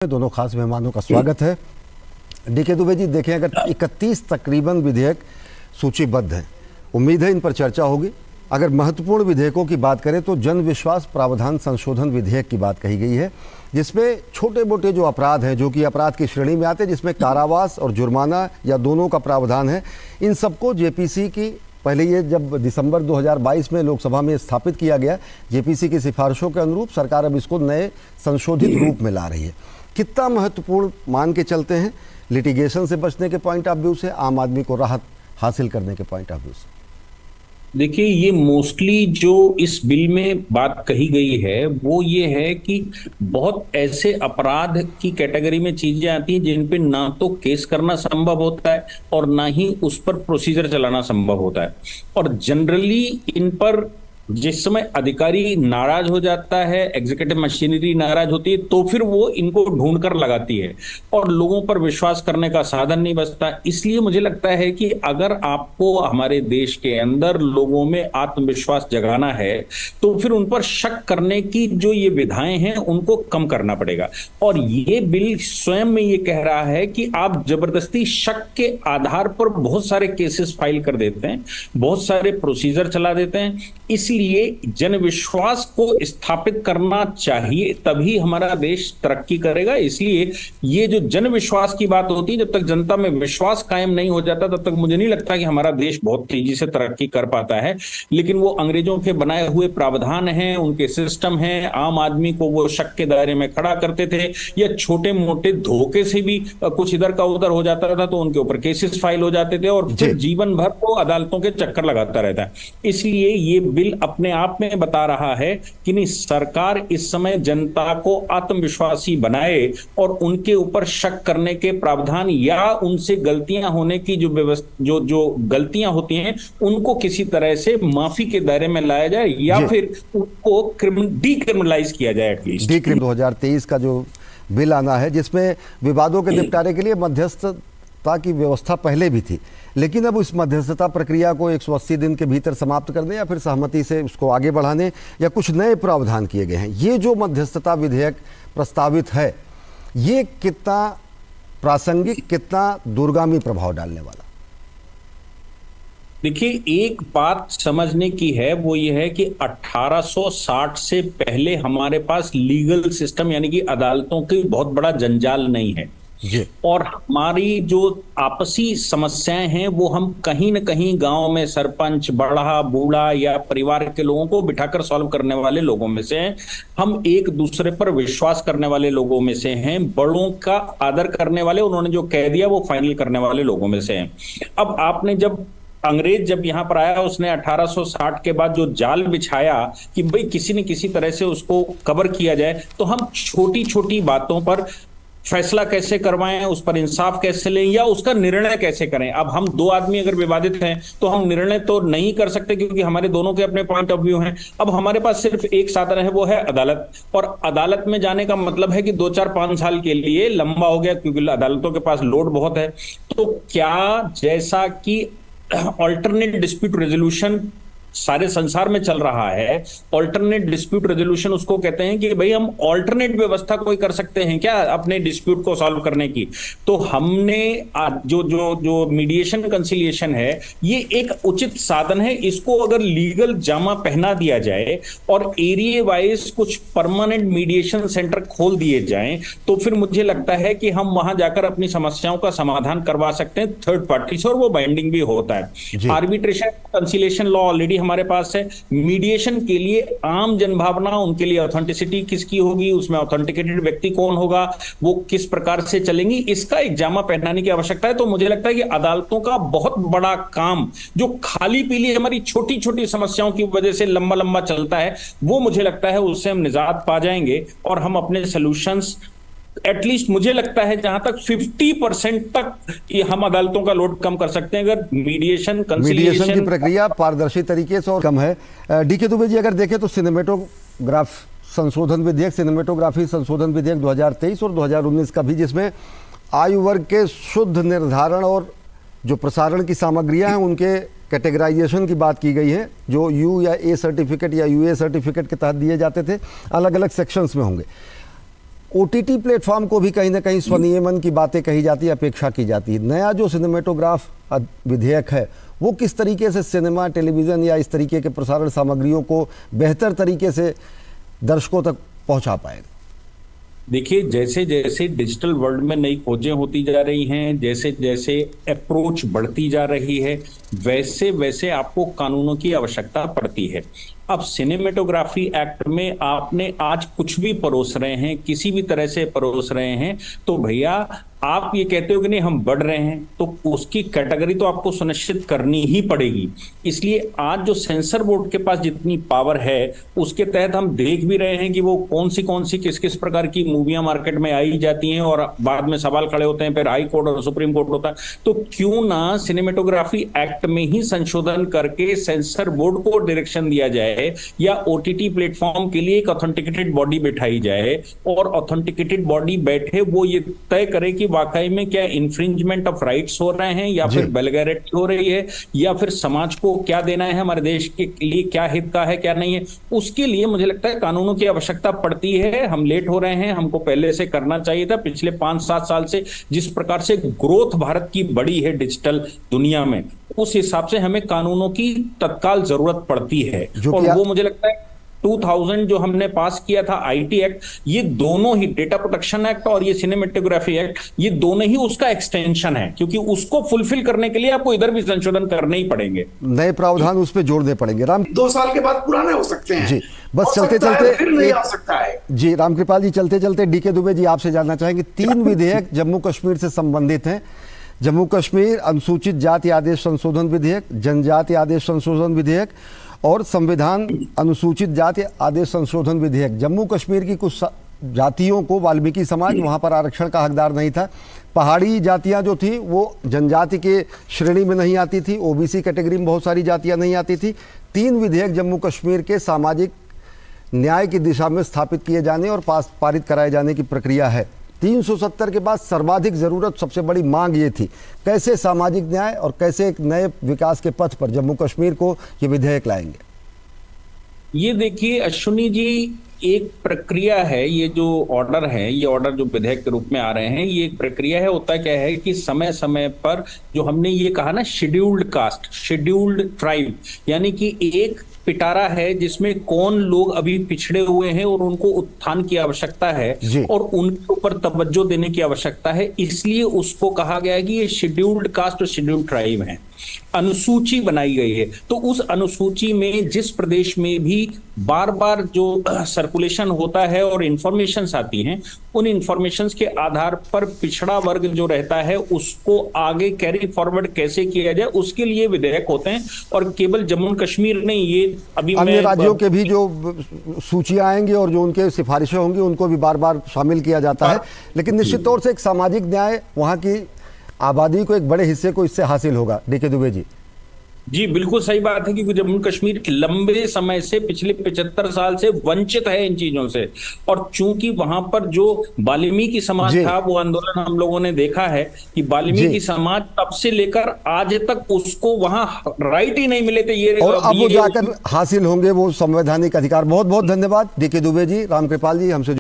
दोनों खास मेहमानों का स्वागत है। डीके दुबे जी, देखें अगर 31 तकरीबन विधेयक सूचीबद्ध हैं, उम्मीद है इन पर चर्चा होगी। अगर महत्वपूर्ण विधेयकों की बात करें तो जन विश्वास प्रावधान संशोधन विधेयक की बात कही गई है, जिसमें छोटे मोटे जो अपराध हैं, जो कि अपराध की श्रेणी में आते हैं, जिसमें कारावास और जुर्माना या दोनों का प्रावधान है, इन सबको जेपीसी की पहले ये जब दिसंबर 2022 में लोकसभा में स्थापित किया गया, जेपीसी की सिफारिशों के अनुरूप सरकार अब इसको नए संशोधित रूप में ला रही है। कितना महत्वपूर्ण मान के चलते हैं लिटिगेशन से बचने के पॉइंट ऑफ व्यू से, आम आदमी को राहत हासिल करने के पॉइंट ऑफ व्यू से? देखिए, ये मोस्टली जो इस बिल में बात कही गई है वो ये है कि बहुत ऐसे अपराध की कैटेगरी में चीजें आती हैं जिन पे ना तो केस करना संभव होता है और ना ही उस पर प्रोसीजर चलाना संभव होता है। और जनरली इन पर जिस समय अधिकारी नाराज हो जाता है, एग्जीक्यूटिव मशीनरी नाराज होती है, तो फिर वो इनको ढूंढ कर लगाती है और लोगों पर विश्वास करने का साधन नहीं बचता। इसलिए मुझे लगता है कि अगर आपको हमारे देश के अंदर लोगों में आत्मविश्वास जगाना है तो फिर उन पर शक करने की जो ये विधाएं हैं उनको कम करना पड़ेगा। और ये बिल स्वयं में ये कह रहा है कि आप जबरदस्ती शक के आधार पर बहुत सारे केसेस फाइल कर देते हैं, बहुत सारे प्रोसीजर चला देते हैं। इसलिए जन विश्वास को स्थापित करना चाहिए, तभी हमारा देश तरक्की करेगा। इसलिए ये जो जन विश्वास की बात होती है, जब तक जनता में विश्वास कायम नहीं हो जाता तब तक मुझे नहीं लगता कि हमारा देश बहुत तेजी से तरक्की कर पाता है। लेकिन वो अंग्रेजों के बनाए हुए प्रावधान हैं, उनके सिस्टम हैं, आम आदमी को वो शक के दायरे में खड़ा करते थे, या छोटे मोटे धोखे से भी कुछ इधर का उधर हो जाता था तो उनके ऊपर केसेस फाइल हो जाते थे और फिर जीवन भर वो अदालतों के चक्कर लगाता रहता है। इसलिए ये बिल अपने आप में बता रहा है कि नहीं, सरकार इस समय जनता को आत्मविश्वासी बनाए और उनके ऊपर शक करने के प्रावधान या उनसे गलतियां होने की जो गलतियां होती हैं उनको किसी तरह से माफी के दायरे में लाया जाए या फिर उनको डीक्रिमिनलाइज किया जाए। एटलीस्ट 2023 का जो बिल आना है, जिसमें विवादों के निपटारे के लिए मध्यस्थता की व्यवस्था पहले भी थी, लेकिन अब उस मध्यस्थता प्रक्रिया को 180 दिन के भीतर समाप्त करने या फिर सहमति से उसको आगे बढ़ाने या कुछ नए प्रावधान किए गए हैं। ये जो मध्यस्थता विधेयक प्रस्तावित है, ये कितना प्रासंगिक, कितना दूरगामी प्रभाव डालने वाला? देखिए, एक बात समझने की है, वो ये है कि 1860 से पहले हमारे पास लीगल सिस्टम यानी कि अदालतों की बहुत बड़ा जंजाल नहीं है और हमारी जो आपसी समस्याएं हैं वो हम कहीं न कहीं गांव में सरपंच, बड़ा बूढ़ा या परिवार के लोगों को बिठाकर सॉल्व करने वाले लोगों में से हैं। हम एक दूसरे पर विश्वास करने वाले लोगों में से हैं, बड़ों का आदर करने वाले, उन्होंने जो कह दिया वो फाइनल करने वाले लोगों में से हैं। अब आपने अंग्रेज जब यहां पर आया, उसने 1860 के बाद जो जाल बिछाया कि भाई किसी न किसी तरह से उसको कवर किया जाए, तो हम छोटी छोटी बातों पर फैसला कैसे करवाएं, उस पर इंसाफ कैसे लें या उसका निर्णय कैसे करें। अब हम दो आदमी अगर विवादित हैं तो हम निर्णय तो नहीं कर सकते क्योंकि हमारे दोनों के अपने पॉइंट ऑफ व्यू हैं। अब हमारे पास सिर्फ एक साधन है, वो है अदालत। और अदालत में जाने का मतलब है कि 2, 4, 5 साल के लिए लंबा हो गया क्योंकि अदालतों के पास लोड बहुत है। तो क्या, जैसा कि ऑल्टरनेट डिस्प्यूट रेजोल्यूशन सारे संसार में चल रहा है, ऑल्टरनेट डिस्प्यूट रेजोल्यूशन उसको कहते हैं कि भाई हम ऑल्टरनेट व्यवस्था कोई कर सकते हैं क्या अपने डिस्प्यूट को सॉल्व करने की। तो हमने जो मीडिएशन कंसिलिएशन है, ये एक उचित साधन है। इसको अगर लीगल जामा पहना दिया जाए और एरिया वाइज कुछ परमानेंट मीडिएशन सेंटर खोल दिए जाएं तो फिर मुझे लगता है कि हम वहां जाकर अपनी समस्याओं का समाधान करवा सकते हैं थर्ड पार्टी से, और वो बाइंडिंग भी होता है। आर्बिट्रेशन कंसिलिएशन लॉ ऑलरेडी हमारे पास है। मीडिएशन के लिए आम जनभावना, उनके लिए ऑथेंटिसिटी किसकी होगी, उसमें ऑथेंटिकेटेड व्यक्ति कौन होगा, वो किस प्रकार से चलेंगी, इसका एक जामा पहनाने की आवश्यकता है। तो मुझे लगता है कि अदालतों का बहुत बड़ा काम जो खाली पीली हमारी छोटी छोटी समस्याओं की वजह से लंबा लंबा चलता है, वो मुझे लगता है उससे हम निजात पा जाएंगे और हम अपने सॉल्यूशंस, एटलीस्ट मुझे लगता है जहां तक 50% तक हम अदालतों का लोड कम कर सकते हैं अगर मीडिएशन की प्रक्रिया पारदर्शी तरीके से और कम है। डीके दुबे जी, अगर देखें तो सिनेमेटोग्राफ संशोधन विधेयक, सिनेमेटोग्राफी संशोधन विधेयक 2023 और 2019 का भी, जिसमें आयु वर्ग के शुद्ध निर्धारण और जो प्रसारण की सामग्रियां हैं उनके कैटेगराइजेशन की बात की गई है, जो यू या ए सर्टिफिकेट या यूए सर्टिफिकेट के तहत दिए जाते थे, अलग अलग सेक्शंस में होंगे। ओटीटी प्लेटफॉर्म को भी कहीं ना कहीं स्वनियमन की बातें कही जाती है, अपेक्षा की जाती है। नया जो सिनेमेटोग्राफ विधेयक है वो किस तरीके से सिनेमा, टेलीविज़न या इस तरीके के प्रसारण सामग्रियों को बेहतर तरीके से दर्शकों तक पहुंचा पाएगा? देखिए, जैसे जैसे डिजिटल वर्ल्ड में नई खोजें होती जा रही हैं, जैसे जैसे अप्रोच बढ़ती जा रही है, वैसे वैसे आपको कानूनों की आवश्यकता पड़ती है। अब सिनेमेटोग्राफी एक्ट में आपने आज कुछ भी परोस रहे हैं, किसी भी तरह से परोस रहे हैं, तो भैया आप ये कहते हो कि नहीं हम बढ़ रहे हैं, तो उसकी कैटेगरी तो आपको सुनिश्चित करनी ही पड़ेगी। इसलिए आज जो सेंसर बोर्ड के पास जितनी पावर है उसके तहत हम देख भी रहे हैं कि वो कौन सी किस किस प्रकार की मूवियां मार्केट में आई जाती हैं और बाद में सवाल खड़े होते हैं, फिर हाई कोर्ट और सुप्रीम कोर्ट होता है। तो क्यों ना सिनेमेटोग्राफी एक्ट में ही संशोधन करके सेंसर बोर्ड को डायरेक्शन दिया जाए या ओटीटी प्लेटफॉर्म के लिए एक ऑथेंटिकेटेड बॉडी बैठाई जाए और ऑथेंटिकेटेड बॉडी बैठे वो ये तय करे कि वाकई में क्या इन्फ्रिंजमेंट ऑफ राइट्स हो रहे हैं या फिर वल्गैरिटी हो रही है या फिर समाज को क्या देना है, हमारे देश के लिए क्या हित का है क्या नहीं है। उसके लिए मुझे लगता है कानूनों की आवश्यकता पड़ती है। हम लेट हो रहे हैं, हमको पहले से करना चाहिए था। पिछले 5-7 साल से जिस प्रकार से ग्रोथ भारत की बढ़ी है डिजिटल दुनिया में, उस हिसाब से हमें कानूनों की तत्काल जरूरत पड़ती है। और वो मुझे लगता है 2000 जो हमने पास किया था आईटी एक्ट, ये दोनों ही डेटा प्रोटेक्शन एक्ट और ये सिनेमेटोग्राफी एक्ट, ये दोनों ही उसका एक्सटेंशन है, क्योंकि उसको फुलफिल करने के लिए आपको इधर भी संशोधन करने ही पड़ेंगे, नए प्रावधान उस पर जोड़ने पड़ेंगे। राम 2 साल के बाद पुराने हो सकते हैं जी। बस चलते चलते फिर नहीं आ सकता है जी। रामकृपाल जी, चलते चलते डीके दुबे जी आपसे जानना चाहेंगे, 3 विधेयक जम्मू कश्मीर से संबंधित हैं। जम्मू कश्मीर अनुसूचित जाति आदेश संशोधन विधेयक, जनजाति आदेश संशोधन विधेयक और संविधान अनुसूचित जाति आदेश संशोधन विधेयक। जम्मू कश्मीर की कुछ जातियों को, वाल्मीकि समाज, वहाँ पर आरक्षण का हकदार नहीं था। पहाड़ी जातियाँ जो थी वो जनजाति के श्रेणी में नहीं आती थी, ओबीसी कैटेगरी में बहुत सारी जातियाँ नहीं आती थी। 3 विधेयक जम्मू कश्मीर के सामाजिक न्याय की दिशा में स्थापित किए जाने और पारित कराए जाने की प्रक्रिया है। 370 के बाद सर्वाधिक जरूरत, सबसे बड़ी मांग ये थी, कैसे सामाजिक न्याय और कैसे एक नए विकास के पथ पर जम्मू कश्मीर को ये विधेयक लाएंगे? ये देखिए अश्विनी जी, एक प्रक्रिया है। ये जो ऑर्डर है, ये ऑर्डर जो विधेयक के रूप में आ रहे हैं, ये एक प्रक्रिया है। होता क्या है कि समय समय पर जो हमने ये कहा ना, शेड्यूल्ड कास्ट, शेड्यूल्ड ट्राइब, यानी कि एक पिटारा है जिसमें कौन लोग अभी पिछड़े हुए हैं और उनको उत्थान की आवश्यकता है और उनके ऊपर तवज्जो देने की आवश्यकता है। इसलिए उसको कहा गया है कि ये शेड्यूल्ड कास्ट और शेड्यूल्ड ट्राइब है। अनुसूची बनाई गई है, तो उस अनुसूची में जिस प्रदेश में भी बार बार जो सर्कुलेशन होता है और इंफॉर्मेशंस आती हैं, उन इंफॉर्मेशंस के आधार पर पिछड़ा वर्ग जो रहता है उसको आगे कैरी फॉरवर्ड कैसे किया जाए, उसके लिए विधेयक होते हैं। और केवल जम्मू कश्मीर नहीं, ये अभी अन्य राज्यों के भी जो सूचियां आएंगी और जो उनके सिफारिशें होंगी उनको भी बार बार शामिल किया जाता है। लेकिन निश्चित तौर से एक सामाजिक न्याय वहां की आबादी को, एक बड़े हिस्से को इससे हासिल होगा। डीके दुबे जी। जी बिल्कुल सही बात है, क्योंकि जम्मू कश्मीर लंबे समय से, पिछले 75 साल से वंचित है इन चीजों से। और चूंकि वहां पर जो वाल्मीकि समाज था, वो आंदोलन हम लोगों ने देखा है कि वाल्मीकि समाज तब से लेकर आज तक उसको वहां राइट ही नहीं मिले थे। ये और अब वो जाकर हासिल होंगे वो संवैधानिक अधिकार। बहुत बहुत धन्यवाद डीके दुबे जी, रामकृपाल जी हमसे